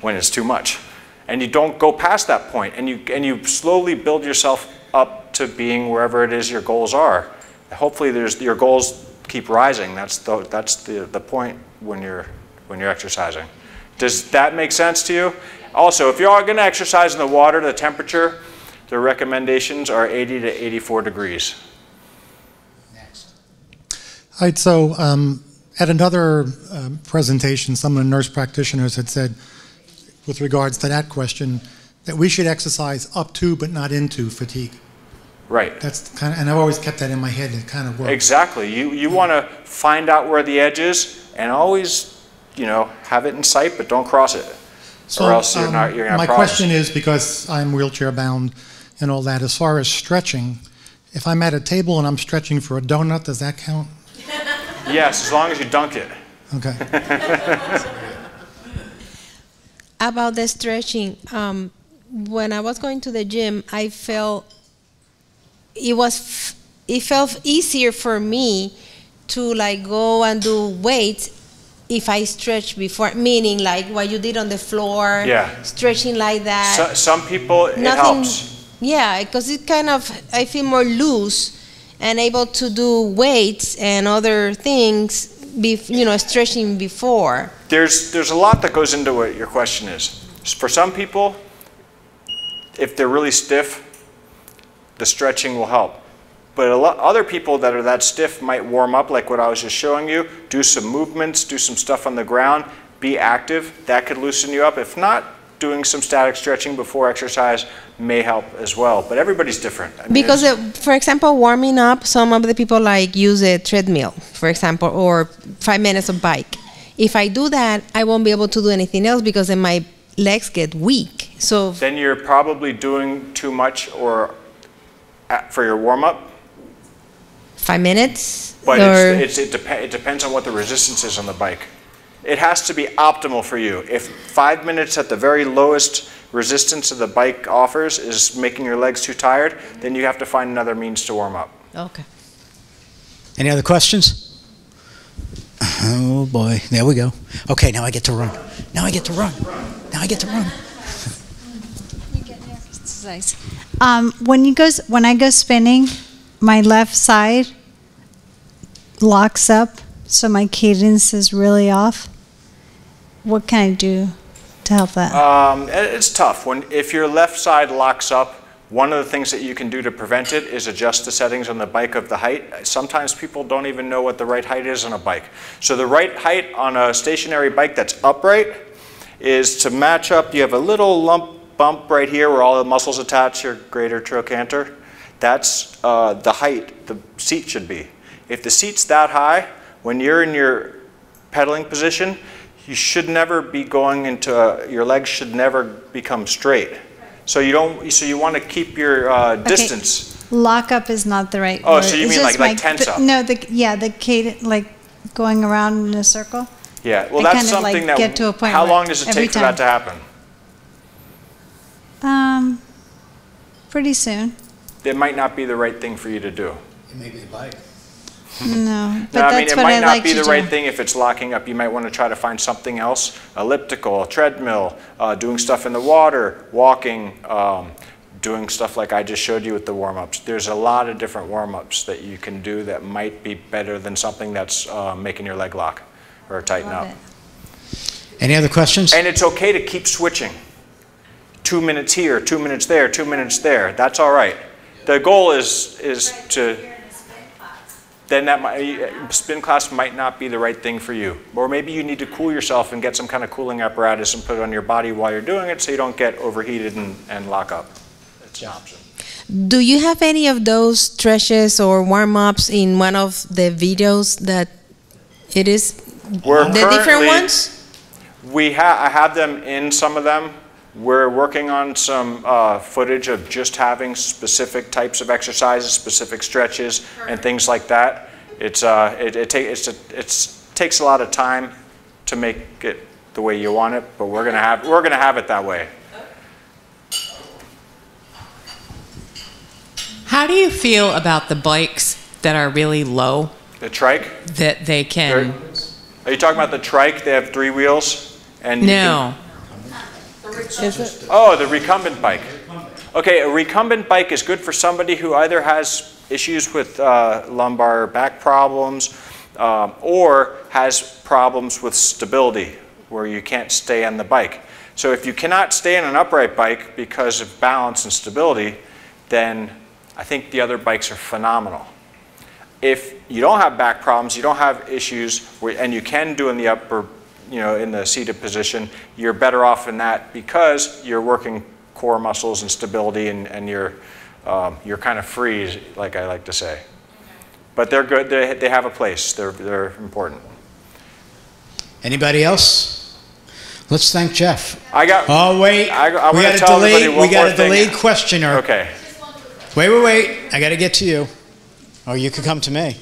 when it's too much. And you don't go past that point, and you slowly build yourself up to being wherever it is your goals are. Hopefully your goals keep rising. That's the point when you're exercising. Does that make sense to you? Also, if you are going to exercise in the water, the temperature, the recommendations are 80 to 84 degrees. Next. All right, so at another presentation, some of the nurse practitioners had said, with regards to that question, that we should exercise up to but not into fatigue. Right. That's kind of, and I've always kept that in my head. It kind of works. Exactly. You want to find out where the edge is, and always, you know, have it in sight, but don't cross it, So, or else you're not. You're gonna have my problems. question is, because I'm wheelchair bound and all that, as far as stretching, if I'm at a table and I'm stretching for a donut, does that count? Yes, as long as you dunk it. Okay. About the stretching, when I was going to the gym, I felt it felt easier for me to like go and do weights if I stretch before, meaning like what you did on the floor, Yeah. stretching like that. Some people it helps. Yeah, because it kind of, I feel more loose and able to do weights and other things, you know, stretching before. There's a lot that goes into what your question is. For some people, if they're really stiff, the stretching will help. But other people that are that stiff might warm up, like what I was just showing you, do some movements, do some stuff on the ground, be active. That could loosen you up. If not, doing some static stretching before exercise may help as well. But everybody's different. I mean, Because, for example, warming up, some of the people like use a treadmill, for example, or 5 minutes of bike. If I do that, I won't be able to do anything else because then my legs get weak. So then you're probably doing too much or for your warm-up. 5 minutes? But or it depends on what the resistance is on the bike. It has to be optimal for you. If 5 minutes at the very lowest resistance that the bike offers is making your legs too tired, then you have to find another means to warm up. okay. Any other questions? Oh boy, there we go. Okay, now I get to run. Now I get to run. Now I get to run. You get your exercise. When I go spinning, my left side locks up, so my cadence is really off. What can I do to help that? It's tough. If your left side locks up, one of the things that you can do to prevent it is adjust the settings on the bike of the height. Sometimes people don't even know what the right height is on a bike. So the right height on a stationary bike that's upright is to match up. You have a little bump right here where all the muscles attach your greater trochanter. That's the height the seat should be. If the seat's that high, when you're in your pedaling position, you should never be going into your legs should never become straight. So you don't. So you want to keep your distance. Lock up is not the right Oh, word. so you It's mean just like tense up? No, the cadence, like going around in a circle. Yeah. Well, I that's kind of, something like, that. get to a point how where long does it every take for that to happen? Pretty soon. It might not be the right thing for you to do. It may be the bike. No, but No, I that's mean, it what might I not like be to the do. right thing if it's locking up. You might want to try to find something else, elliptical, treadmill, doing stuff in the water, walking, doing stuff like I just showed you with the warm-ups. There's a lot of different warm-ups that you can do that might be better than something that's making your leg lock or tighten up. Love it. Any other questions? And it's okay to keep switching. 2 minutes here, 2 minutes there, 2 minutes there. That's all right. The goal is to... Then spin class might not be the right thing for you. Or maybe you need to cool yourself and get some kind of cooling apparatus and put it on your body while you're doing it so you don't get overheated and lock up. That's an option. Do you have any of those stretches or warm-ups in one of the videos that it is the different ones? I have them in some of them. We're working on some footage of just having specific types of exercises, specific stretches, and things like that. It takes a lot of time to make it the way you want it, but we're gonna have it that way. How do you feel about the bikes that are really low? The trike? That they can. Are you talking about the trike? They have 3 wheels, and No. Oh, the recumbent bike. Okay, a recumbent bike is good for somebody who either has issues with lumbar back problems or has problems with stability where you can't stay on the bike. So if you cannot stay on an upright bike because of balance and stability, then I think the other bikes are phenomenal. If you don't have back problems, you don't have issues, and you can do in the upper, in the seated position, you're better off in that because you're working core muscles and stability and you're you're kind of free, like I like to say. But they're good. They have a place. They're important. Anybody else? Let's thank Jeff. Oh wait, we got a delayed questioner. Okay. Wait. I got to get to you. Or you could come to me.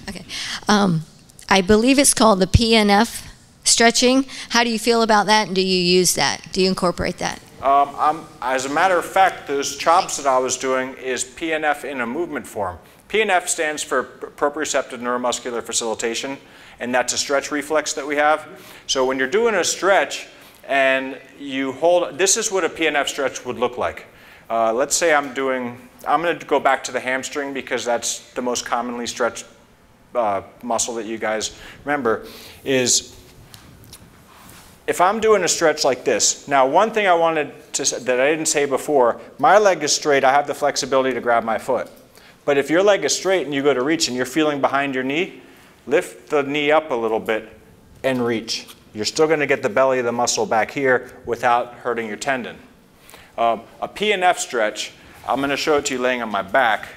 Okay. I believe it's called the PNF stretching. How do you feel about that, and do you use that? Do you incorporate that? As a matter of fact, those chops that I was doing is PNF in a movement form. PNF stands for proprioceptive neuromuscular facilitation, and that's a stretch reflex that we have. So when you're doing a stretch and you hold, this is what a PNF stretch would look like. Let's say I'm going to go back to the hamstring because that's the most commonly stretched muscle that you guys remember, is if I'm doing a stretch like this. Now, one thing I wanted to say that I didn't say before, my leg is straight, I have the flexibility to grab my foot. But if your leg is straight and you go to reach and you're feeling behind your knee, lift the knee up a little bit and reach. You're still going to get the belly of the muscle back here without hurting your tendon. A PNF stretch, I'm going to show it to you laying on my back.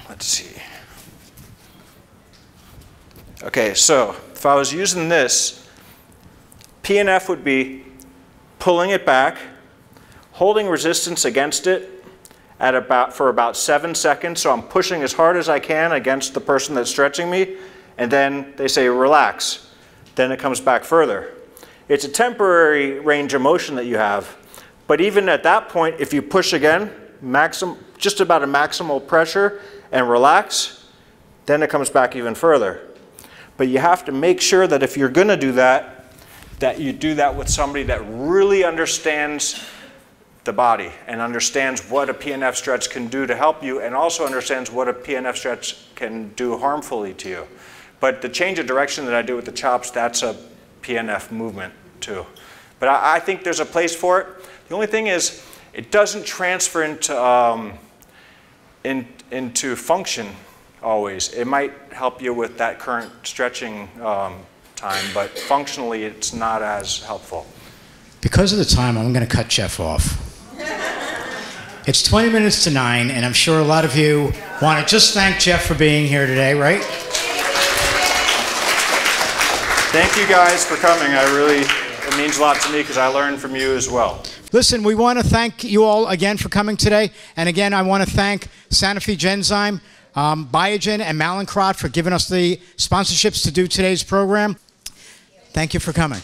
Let's see. Okay, so if I was using this, PNF would be pulling it back, holding resistance against it for about 7 seconds. So I'm pushing as hard as I can against the person that's stretching me, and then they say relax. Then it comes back further. It's a temporary range of motion that you have, but even at that point, if you push again, just about a maximal pressure and relax, then it comes back even further. But you have to make sure that if you're going to do that, that you do that with somebody that really understands the body and understands what a PNF stretch can do to help you, and also understands what a PNF stretch can do harmfully to you. But the change of direction that I do with the chops, that's a PNF movement too. But I think there's a place for it. The only thing is, it doesn't transfer into function always. It might help you with that current stretching time, but functionally it's not as helpful. Because of the time, I'm going to cut Jeff off. It's 20 minutes to 9, and I'm sure a lot of you want to just thank Jeff for being here today, right? Thank you guys for coming. It means a lot to me because I learned from you as well. Listen, we want to thank you all again for coming today. And again, I want to thank Sanofi Genzyme, Biogen, and Mallinckrodt for giving us the sponsorships to do today's program. Thank you for coming.